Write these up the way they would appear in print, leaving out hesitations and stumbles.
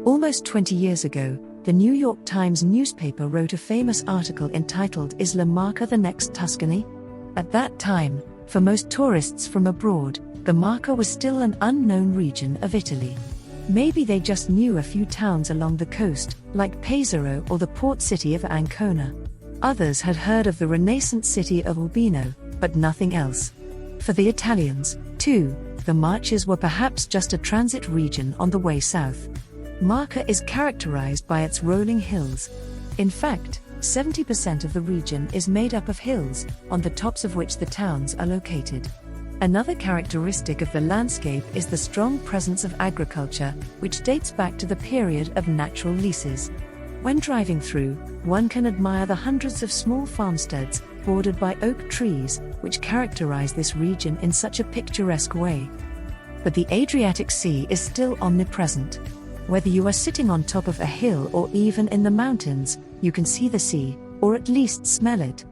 Almost 20 years ago, the New York Times newspaper wrote a famous article entitled "Is La Marca the Next Tuscany?" At that time, for most tourists from abroad, the Marca was still an unknown region of Italy. Maybe they just knew a few towns along the coast, like Pesaro or the port city of Ancona. Others had heard of the Renaissance city of Urbino, but nothing else. For the Italians, too, the Marches were perhaps just a transit region on the way south. Marche is characterized by its rolling hills. In fact, 70% of the region is made up of hills, on the tops of which the towns are located. Another characteristic of the landscape is the strong presence of agriculture, which dates back to the period of natural leases. When driving through, one can admire the hundreds of small farmsteads, bordered by oak trees, which characterize this region in such a picturesque way. But the Adriatic Sea is still omnipresent. Whether you are sitting on top of a hill or even in the mountains, you can see the sea, or at least smell it.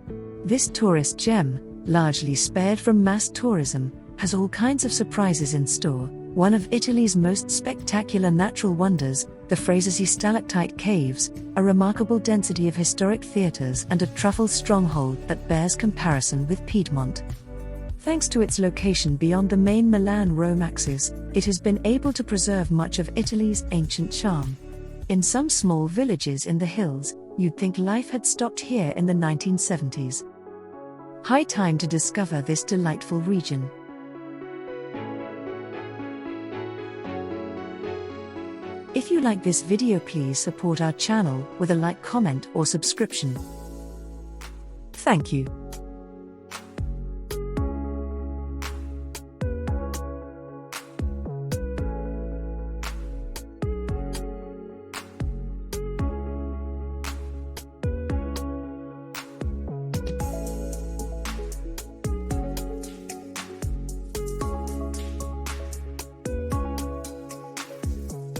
This tourist gem, largely spared from mass tourism, has all kinds of surprises in store. One of Italy's most spectacular natural wonders, the Frasassi Stalactite Caves, a remarkable density of historic theatres and a truffle stronghold that bears comparison with Piedmont. Thanks to its location beyond the main Milan-Rome axis, it has been able to preserve much of Italy's ancient charm. In some small villages in the hills, you'd think life had stopped here in the 1970s. High time to discover this delightful region. If you like this video, please support our channel with a like, comment or subscription. Thank you.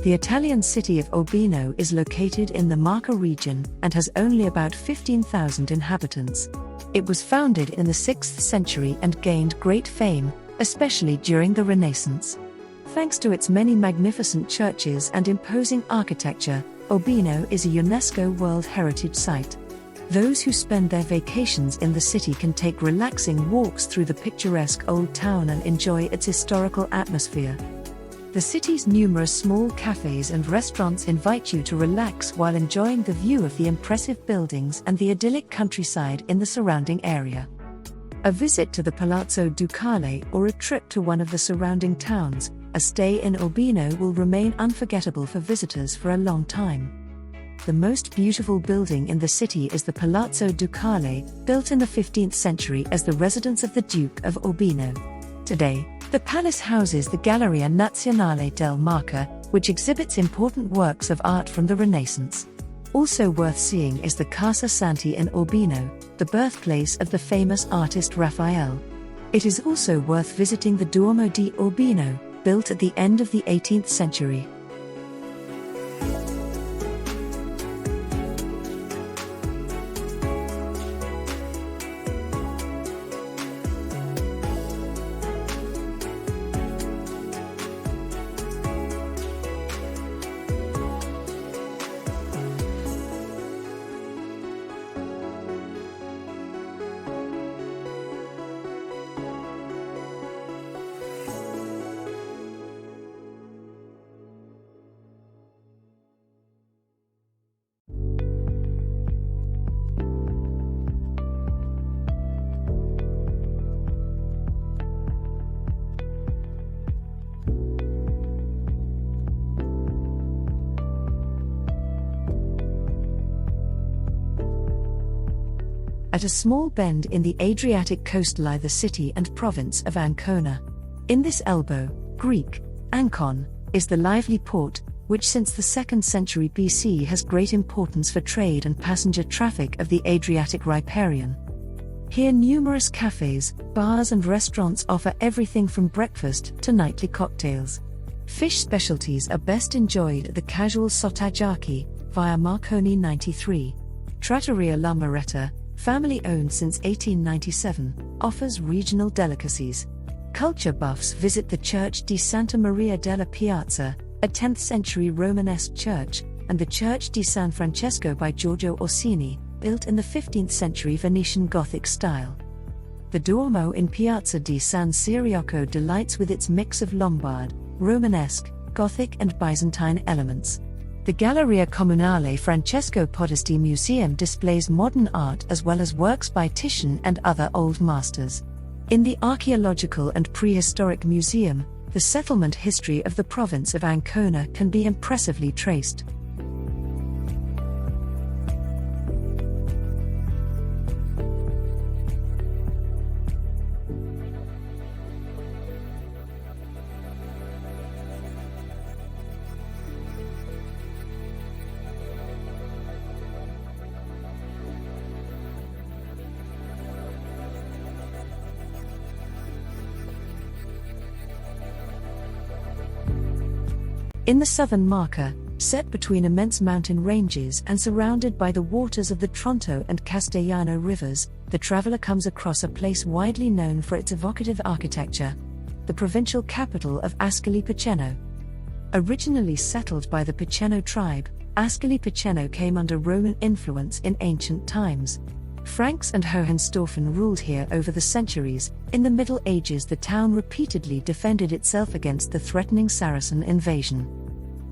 The Italian city of Urbino is located in the Marche region and has only about 15,000 inhabitants. It was founded in the 6th century and gained great fame, especially during the Renaissance. Thanks to its many magnificent churches and imposing architecture, Urbino is a UNESCO World Heritage Site. Those who spend their vacations in the city can take relaxing walks through the picturesque old town and enjoy its historical atmosphere. The city's numerous small cafes and restaurants invite you to relax while enjoying the view of the impressive buildings and the idyllic countryside in the surrounding area. A visit to the Palazzo Ducale or a trip to one of the surrounding towns, a stay in Urbino will remain unforgettable for visitors for a long time. The most beautiful building in the city is the Palazzo Ducale, built in the 15th century as the residence of the Duke of Urbino. Today, the palace houses the Galleria Nazionale del Marche, which exhibits important works of art from the Renaissance. Also worth seeing is the Casa Santi in Urbino, the birthplace of the famous artist Raphael. It is also worth visiting the Duomo di Urbino, built at the end of the 18th century. At a small bend in the Adriatic coast lie the city and province of Ancona. In this elbow, Greek, Ancon, is the lively port, which since the 2nd century BC has great importance for trade and passenger traffic of the Adriatic riparian. Here numerous cafes, bars and restaurants offer everything from breakfast to nightly cocktails. Fish specialties are best enjoyed at the casual Sottaggiacchi, via Marconi 93. Trattoria La Macerata, family-owned since 1897, offers regional delicacies. Culture buffs visit the Church di Santa Maria della Piazza, a 10th century Romanesque church, and the Church di San Francesco by Giorgio Orsini, built in the 15th century Venetian Gothic style. The Duomo in Piazza di San Ciriaco delights with its mix of Lombard, Romanesque, Gothic and Byzantine elements. The Galleria Comunale Francesco Podesti Museum displays modern art as well as works by Titian and other old masters. In the Archaeological and Prehistoric Museum, the settlement history of the province of Ancona can be impressively traced. In the southern Marche, set between immense mountain ranges and surrounded by the waters of the Tronto and Castellano rivers, the traveler comes across a place widely known for its evocative architecture, the provincial capital of Ascoli Piceno. Originally settled by the Piceno tribe, Ascoli Piceno came under Roman influence in ancient times. Franks and Hohenstaufen ruled here over the centuries. In the Middle Ages, the town repeatedly defended itself against the threatening Saracen invasion.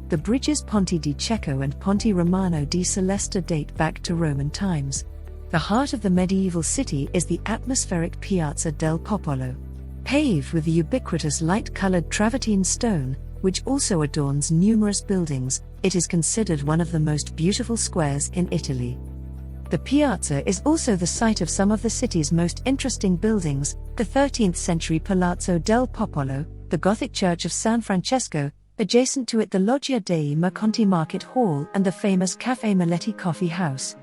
The bridges Ponte di Cecco and Ponte Romano di Celesta date back to Roman times. The heart of the medieval city is the atmospheric Piazza del Popolo. Paved with the ubiquitous light-colored travertine stone, which also adorns numerous buildings, it is considered one of the most beautiful squares in Italy. The piazza is also the site of some of the city's most interesting buildings, the 13th century Palazzo del Popolo, the Gothic Church of San Francesco, adjacent to it the Loggia dei Mercanti Market Hall and the famous Café Maletti Coffee House.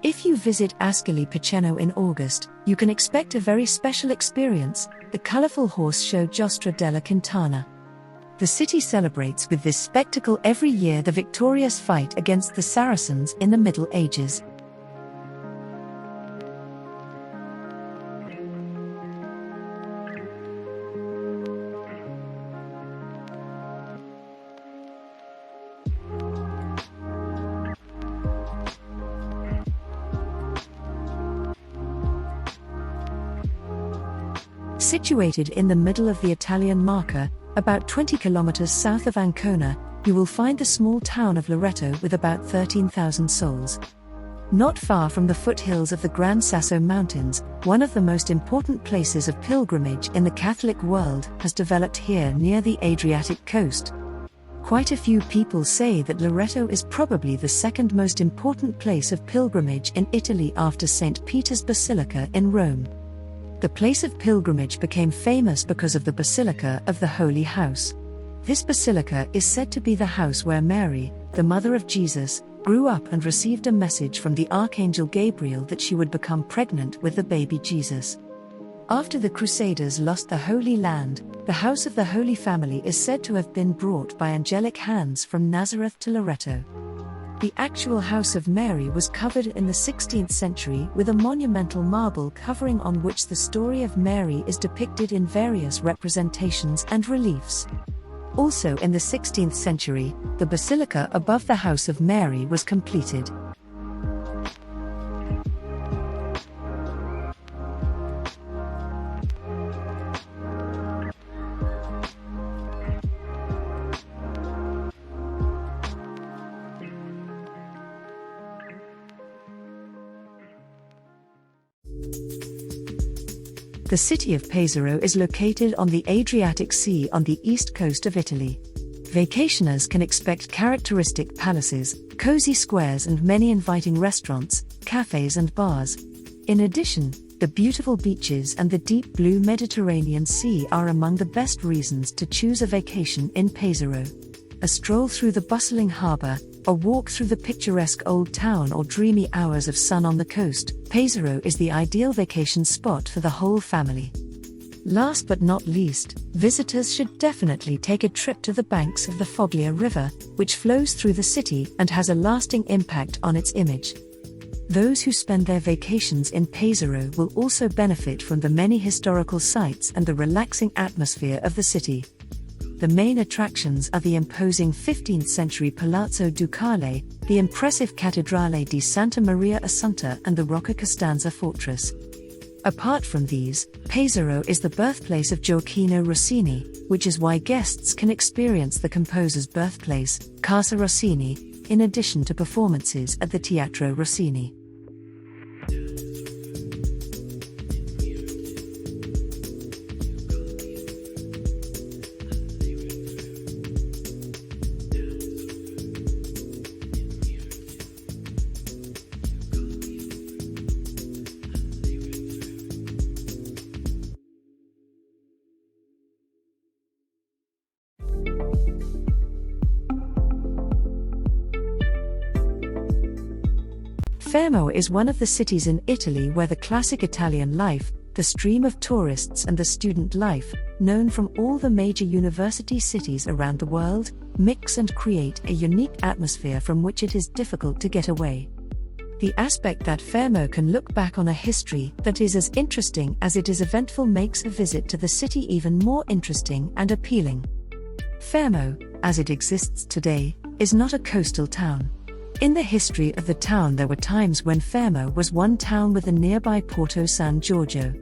If you visit Ascoli Piceno in August, you can expect a very special experience, the colorful horse show Giostra della Quintana. The city celebrates with this spectacle every year the victorious fight against the Saracens in the Middle Ages. Situated in the middle of the Italian Marche, about 20 kilometers south of Ancona, you will find the small town of Loreto with about 13,000 souls. Not far from the foothills of the Gran Sasso Mountains, one of the most important places of pilgrimage in the Catholic world has developed here near the Adriatic coast. Quite a few people say that Loreto is probably the second most important place of pilgrimage in Italy after St. Peter's Basilica in Rome. The place of pilgrimage became famous because of the Basilica of the Holy House. This basilica is said to be the house where Mary, the mother of Jesus, grew up and received a message from the Archangel Gabriel that she would become pregnant with the baby Jesus. After the Crusaders lost the Holy Land, the house of the Holy Family is said to have been brought by angelic hands from Nazareth to Loreto. The actual House of Mary was covered in the 16th century with a monumental marble covering on which the story of Mary is depicted in various representations and reliefs. Also in the 16th century, the basilica above the House of Mary was completed. The city of Pesaro is located on the Adriatic Sea on the east coast of Italy. Vacationers can expect characteristic palaces, cozy squares and many inviting restaurants, cafes and bars. In addition, the beautiful beaches and the deep blue Mediterranean Sea are among the best reasons to choose a vacation in Pesaro. A stroll through the bustling harbour, a walk through the picturesque old town or dreamy hours of sun on the coast, Pesaro is the ideal vacation spot for the whole family. Last but not least, visitors should definitely take a trip to the banks of the Foglia River, which flows through the city and has a lasting impact on its image. Those who spend their vacations in Pesaro will also benefit from the many historical sites and the relaxing atmosphere of the city. The main attractions are the imposing 15th-century Palazzo Ducale, the impressive Cattedrale di Santa Maria Assunta and the Rocca Costanza fortress. Apart from these, Pesaro is the birthplace of Gioacchino Rossini, which is why guests can experience the composer's birthplace, Casa Rossini, in addition to performances at the Teatro Rossini. Fermo is one of the cities in Italy where the classic Italian life, the stream of tourists and the student life, known from all the major university cities around the world, mix and create a unique atmosphere from which it is difficult to get away. The aspect that Fermo can look back on a history that is as interesting as it is eventful makes a visit to the city even more interesting and appealing. Fermo, as it exists today, is not a coastal town. In the history of the town there were times when Fermo was one town with the nearby Porto San Giorgio.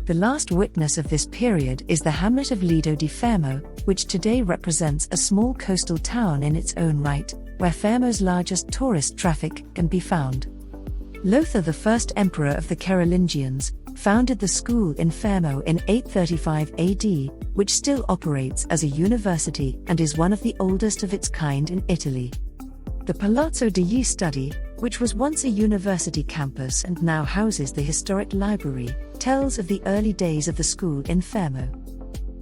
The last witness of this period is the hamlet of Lido di Fermo, which today represents a small coastal town in its own right, where Fermo's largest tourist traffic can be found. Lothar, the first emperor of the Carolingians, founded the school in Fermo in 835 AD, which still operates as a university and is one of the oldest of its kind in Italy. The Palazzo degli Studi, which was once a university campus and now houses the historic library, tells of the early days of the school in Fermo.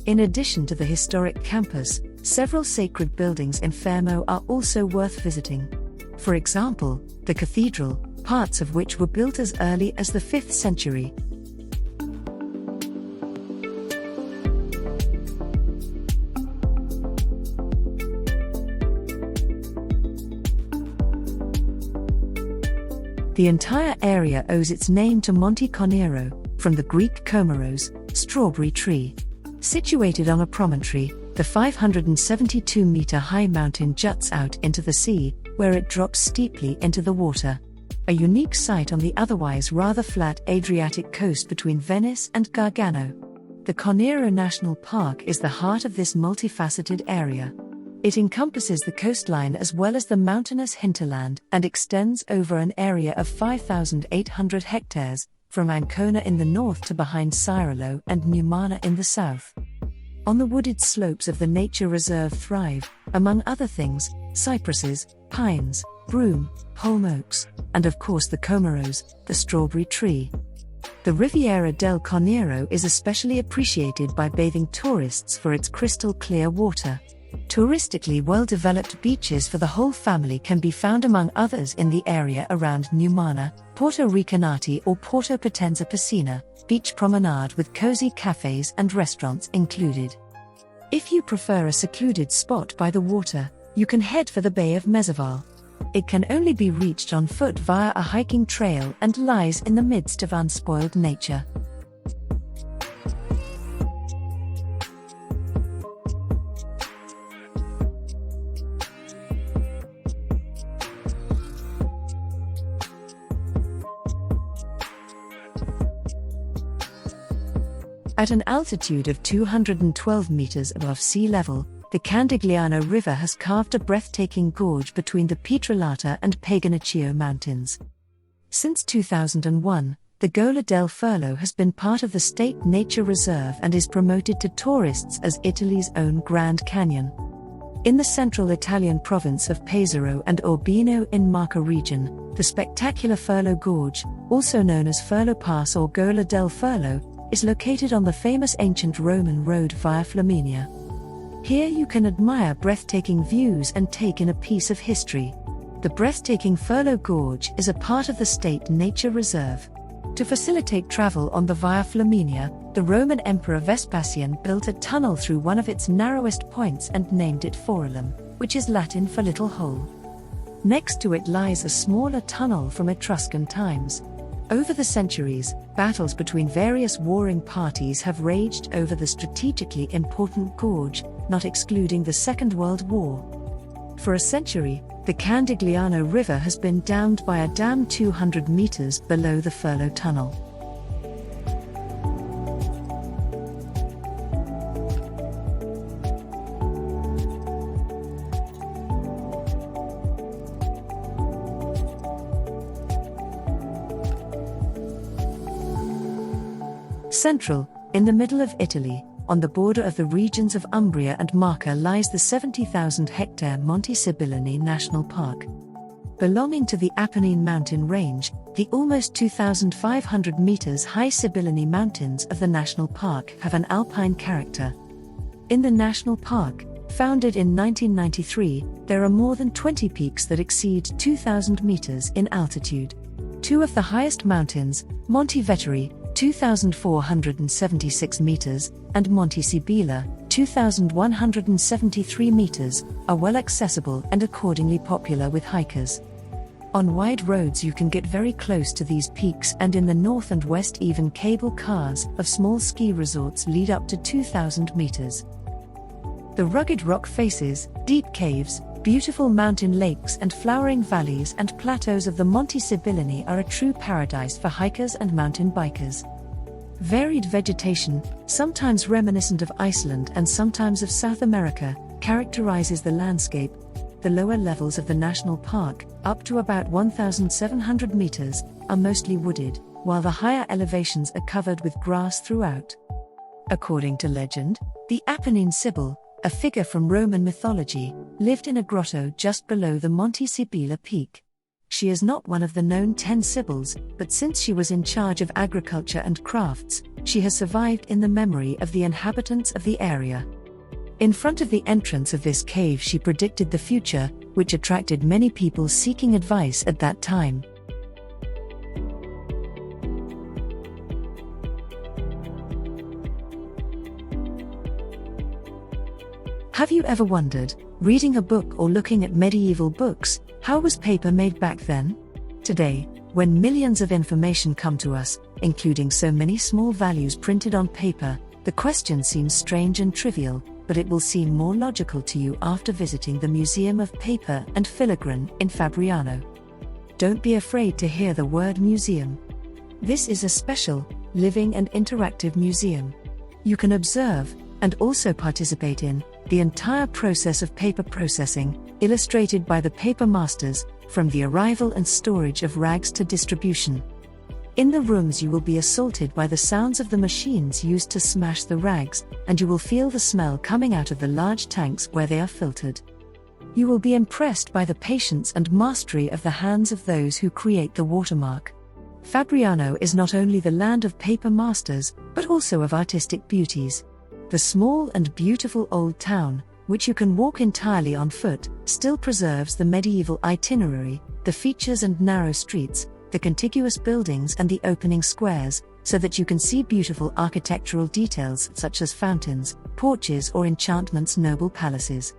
In addition to the historic campus, several sacred buildings in Fermo are also worth visiting. For example, the cathedral, parts of which were built as early as the 5th century. The entire area owes its name to Monte Conero, from the Greek komeros, strawberry tree. Situated on a promontory, the 572-meter-high mountain juts out into the sea, where it drops steeply into the water. A unique site on the otherwise rather flat Adriatic coast between Venice and Gargano. The Conero National Park is the heart of this multifaceted area. It encompasses the coastline as well as the mountainous hinterland and extends over an area of 5,800 hectares, from Ancona in the north to behind Cirolo and Numana in the south. On the wooded slopes of the nature reserve thrive, among other things, cypresses, pines, broom, holm oaks, and of course the comeros, the strawberry tree. The Riviera del Conero is especially appreciated by bathing tourists for its crystal-clear water. Touristically well-developed beaches for the whole family can be found among others in the area around Numana, Porto Recanati or Porto Potenza Piscina, beach promenade with cozy cafes and restaurants included. If you prefer a secluded spot by the water, you can head for the Bay of Mezzaval. It can only be reached on foot via a hiking trail and lies in the midst of unspoiled nature. At an altitude of 212 meters above sea level, the Candigliano River has carved a breathtaking gorge between the Pietralata and Paganaccio mountains. Since 2001, the Gola del Furlo has been part of the State Nature Reserve and is promoted to tourists as Italy's own Grand Canyon. In the central Italian province of Pesaro and Urbino in Marche region, the spectacular Furlo Gorge, also known as Furlo Pass or Gola del Furlo, is located on the famous ancient Roman road Via Flaminia. Here you can admire breathtaking views and take in a piece of history. The breathtaking Furlo Gorge is a part of the State Nature Reserve. To facilitate travel on the Via Flaminia, the Roman Emperor Vespasian built a tunnel through one of its narrowest points and named it Forellum, which is Latin for little hole. Next to it lies a smaller tunnel from Etruscan times. Over the centuries, battles between various warring parties have raged over the strategically important gorge, not excluding the Second World War. For a century, the Candigliano River has been dammed by a dam 200 meters below the Furlo Tunnel. Central, in the middle of Italy, on the border of the regions of Umbria and Marche, lies the 70,000-hectare Monti Sibillini National Park. Belonging to the Apennine mountain range, the almost 2,500 meters high Sibillini Mountains of the national park have an alpine character. In the national park, founded in 1993, there are more than 20 peaks that exceed 2,000 meters in altitude. Two of the highest mountains, Monti Veteri, 2,476 meters, and Monte Sibilla, 2,173 meters, are well accessible and accordingly popular with hikers. On wide roads you can get very close to these peaks, and in the north and west even cable cars of small ski resorts lead up to 2,000 meters. The rugged rock faces, deep caves, beautiful mountain lakes and flowering valleys and plateaus of the Monti Sibillini are a true paradise for hikers and mountain bikers. Varied vegetation, sometimes reminiscent of Iceland and sometimes of South America, characterizes the landscape. The lower levels of the national park, up to about 1,700 meters, are mostly wooded, while the higher elevations are covered with grass throughout. According to legend, the Apennine Sibyl, a figure from Roman mythology, lived in a grotto just below the Monte Sibilla peak. She is not one of the known 10 Sibyls, but since she was in charge of agriculture and crafts, she has survived in the memory of the inhabitants of the area. In front of the entrance of this cave she predicted the future, which attracted many people seeking advice at that time. Have you ever wondered, reading a book or looking at medieval books, how was paper made back then? Today, when millions of information come to us, including so many small values printed on paper, the question seems strange and trivial, but it will seem more logical to you after visiting the Museum of Paper and Filigrane in Fabriano. Don't be afraid to hear the word museum. This is a special, living and interactive museum. You can observe, and also participate in, the entire process of paper processing, illustrated by the paper masters, from the arrival and storage of rags to distribution. In the rooms you will be assaulted by the sounds of the machines used to smash the rags, and you will feel the smell coming out of the large tanks where they are filtered. You will be impressed by the patience and mastery of the hands of those who create the watermark. Fabriano is not only the land of paper masters, but also of artistic beauties. The small and beautiful old town, which you can walk entirely on foot, still preserves the medieval itinerary, the features and narrow streets, the contiguous buildings and the opening squares, so that you can see beautiful architectural details such as fountains, porches or enchantments, noble palaces.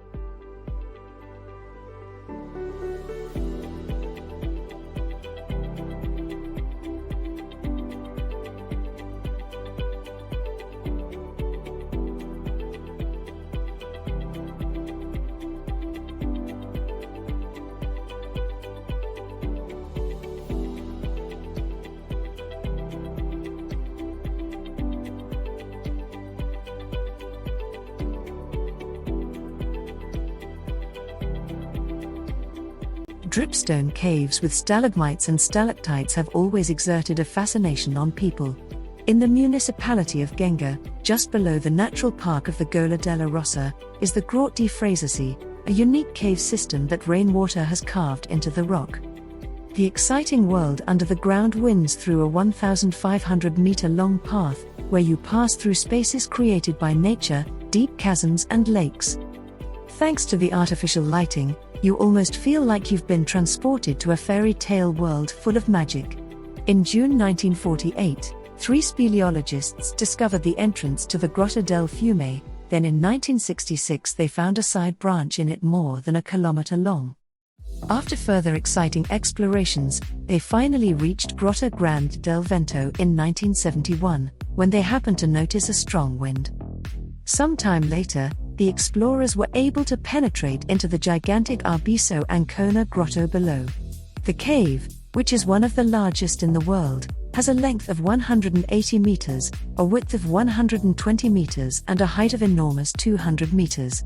Dripstone caves with stalagmites and stalactites have always exerted a fascination on people. In the municipality of Genga, just below the natural park of the Gola della Rossa, is the Grotte di Frasassi, a unique cave system that rainwater has carved into the rock. The exciting world under the ground winds through a 1,500-meter-long path, where you pass through spaces created by nature, deep chasms and lakes. Thanks to the artificial lighting, you almost feel like you've been transported to a fairy tale world full of magic. In June 1948, 3 speleologists discovered the entrance to the Grotta del Fiume. Then in 1966 they found a side branch in it more than a kilometer long. After further exciting explorations, they finally reached Grotta Grande del Vento in 1971, when they happened to notice a strong wind. Sometime later, the explorers were able to penetrate into the gigantic Arbiso Ancona grotto below. The cave, which is one of the largest in the world, has a length of 180 meters, a width of 120 meters, and a height of enormous 200 meters.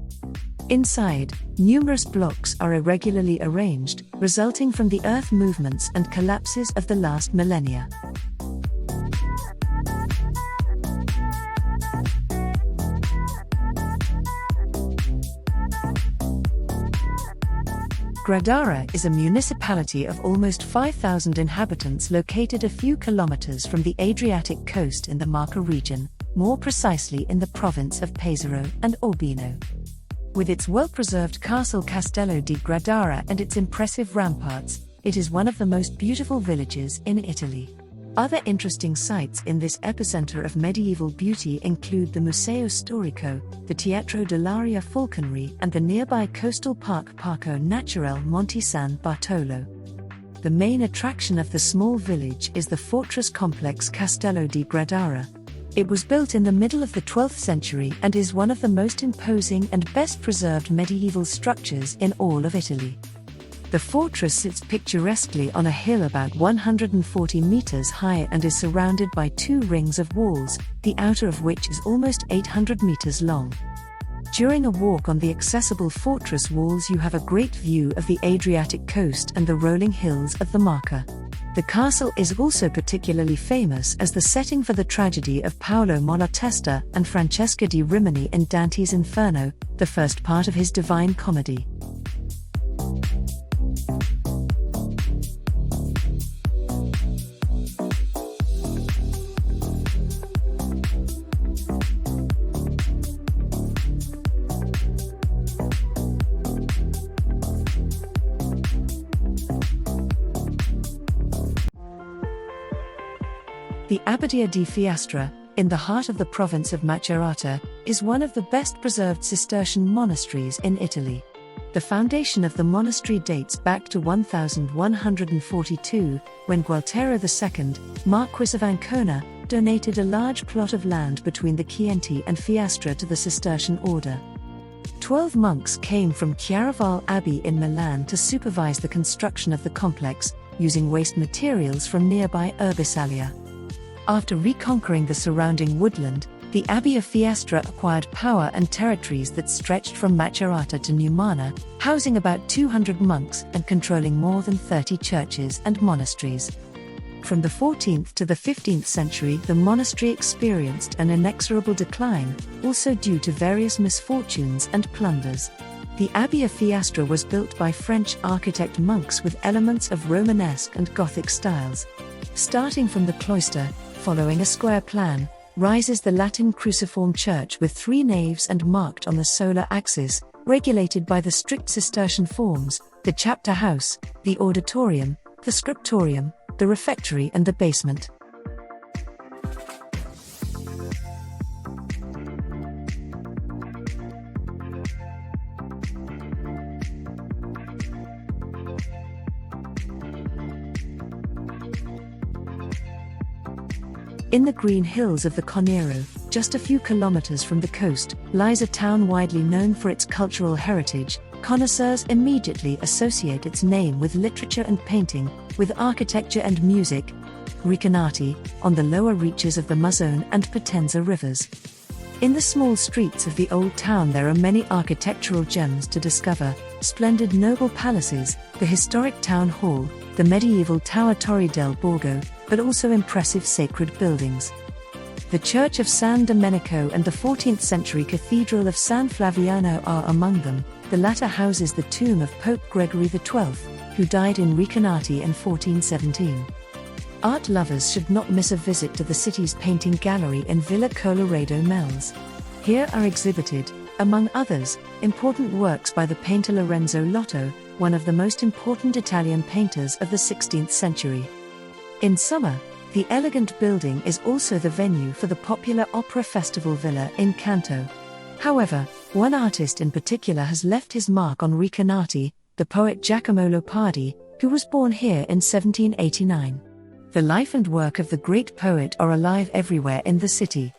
Inside, numerous blocks are irregularly arranged, resulting from the earth movements and collapses of the last millennia. Gradara is a municipality of almost 5,000 inhabitants located a few kilometers from the Adriatic coast in the Marche region, more precisely in the province of Pesaro and Urbino. With its well-preserved castle Castello di Gradara and its impressive ramparts, it is one of the most beautiful villages in Italy. Other interesting sites in this epicenter of medieval beauty include the Museo Storico, the Teatro dell'Aria Falconry, and the nearby coastal park Parco Naturale Monti San Bartolo. The main attraction of the small village is the fortress complex Castello di Gradara. It was built in the middle of the 12th century and is one of the most imposing and best preserved medieval structures in all of Italy. The fortress sits picturesquely on a hill about 140 meters high and is surrounded by two rings of walls, the outer of which is almost 800 meters long. During a walk on the accessible fortress walls you have a great view of the Adriatic coast and the rolling hills of the Marche. The castle is also particularly famous as the setting for the tragedy of Paolo Malatesta and Francesca di Rimini in Dante's Inferno, the first part of his Divine Comedy. The Abbadia di Fiastra, in the heart of the province of Macerata, is one of the best preserved Cistercian monasteries in Italy. The foundation of the monastery dates back to 1142, when Gualtero II, Marquis of Ancona, donated a large plot of land between the Chienti and Fiastra to the Cistercian order. 12 monks came from Chiaravalle Abbey in Milan to supervise the construction of the complex, using waste materials from nearby Urbissalia. After reconquering the surrounding woodland, the Abbey of Fiastra acquired power and territories that stretched from Macerata to Numana, housing about 200 monks and controlling more than 30 churches and monasteries. From the 14th to the 15th century, the monastery experienced an inexorable decline, also due to various misfortunes and plunders. The Abbey of Fiastra was built by French architect monks with elements of Romanesque and Gothic styles. Starting from the cloister, following a square plan, rises the Latin cruciform church with 3 naves and marked on the solar axis, regulated by the strict Cistercian forms, the chapter house, the auditorium, the scriptorium, the refectory and the basement. In the green hills of the Conero, just a few kilometers from the coast, lies a town widely known for its cultural heritage. Connoisseurs immediately associate its name with literature and painting, with architecture and music. Recanati, on the lower reaches of the Mazzone and Potenza rivers. In the small streets of the old town there are many architectural gems to discover: splendid noble palaces, the historic town hall, the medieval Tower Torre del Borgo, but also impressive sacred buildings. The Church of San Domenico and the 14th century Cathedral of San Flaviano are among them. The latter houses the tomb of Pope Gregory XII, who died in Recanati in 1417. Art lovers should not miss a visit to the city's painting gallery in Villa Colloredo Mells. Here are exhibited, among others, important works by the painter Lorenzo Lotto, one of the most important Italian painters of the 16th century. In summer, the elegant building is also the venue for the popular opera festival Villa in Canto. However, one artist in particular has left his mark on Recanati, the poet Giacomo Leopardi, who was born here in 1789. The life and work of the great poet are alive everywhere in the city.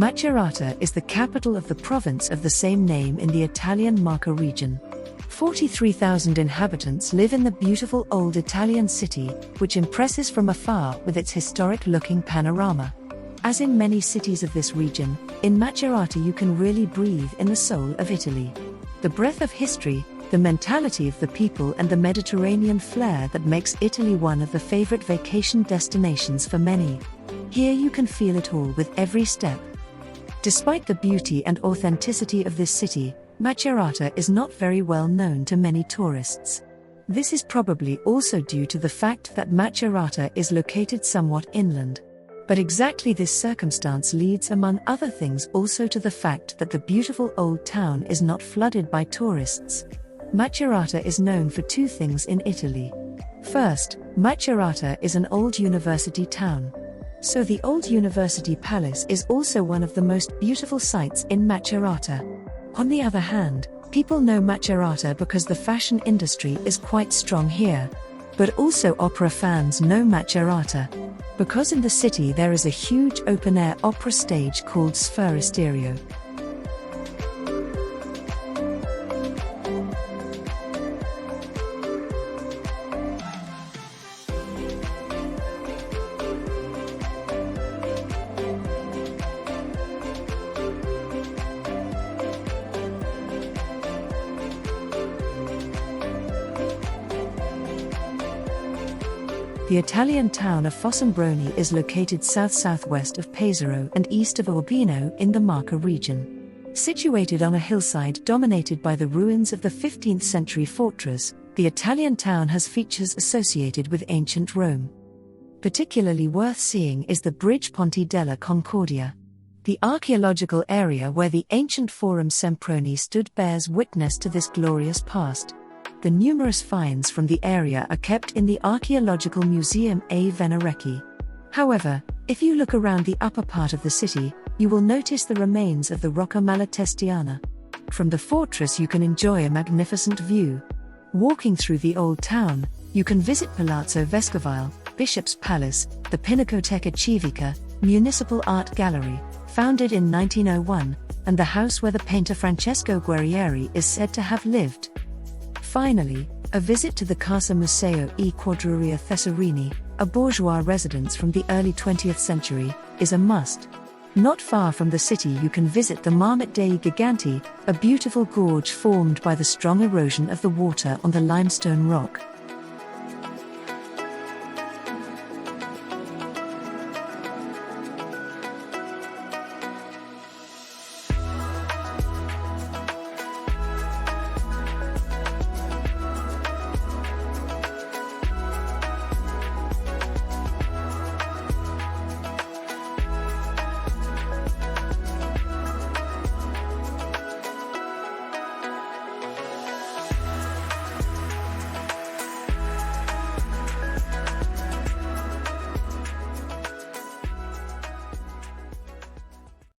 Macerata is the capital of the province of the same name in the Italian Marche region. 43,000 inhabitants live in the beautiful old Italian city, which impresses from afar with its historic-looking panorama. As in many cities of this region, in Macerata you can really breathe in the soul of Italy. The breath of history, the mentality of the people and the Mediterranean flair that makes Italy one of the favorite vacation destinations for many. Here you can feel it all with every step. Despite the beauty and authenticity of this city, Macerata is not very well known to many tourists. This is probably also due to the fact that Macerata is located somewhat inland. But exactly this circumstance leads among other things also to the fact that the beautiful old town is not flooded by tourists. Macerata is known for two things in Italy. First, Macerata is an old university town. So the old University Palace is also one of the most beautiful sights in Macerata. On the other hand, people know Macerata because the fashion industry is quite strong here. But also opera fans know Macerata, because in the city there is a huge open-air opera stage called Sferisterio. The Italian town of Fossombrone is located south-southwest of Pesaro and east of Urbino in the Marche region. Situated on a hillside dominated by the ruins of the 15th century fortress, the Italian town has features associated with ancient Rome. Particularly worth seeing is the bridge Ponte della Concordia. The archaeological area where the ancient Forum Semproni stood bears witness to this glorious past. The numerous finds from the area are kept in the Archaeological Museum a Venerecchi. However, if you look around the upper part of the city, you will notice the remains of the Rocca Malatestiana. From the fortress you can enjoy a magnificent view. Walking through the old town, you can visit Palazzo Vescovile, Bishop's Palace, the Pinacoteca Civica, Municipal Art Gallery, founded in 1901, and the house where the painter Francesco Guerrieri is said to have lived. Finally, a visit to the Casa Museo e Quadruria Thesarini, a bourgeois residence from the early 20th century, is a must. Not far from the city you can visit the Marmite dei Giganti, a beautiful gorge formed by the strong erosion of the water on the limestone rock.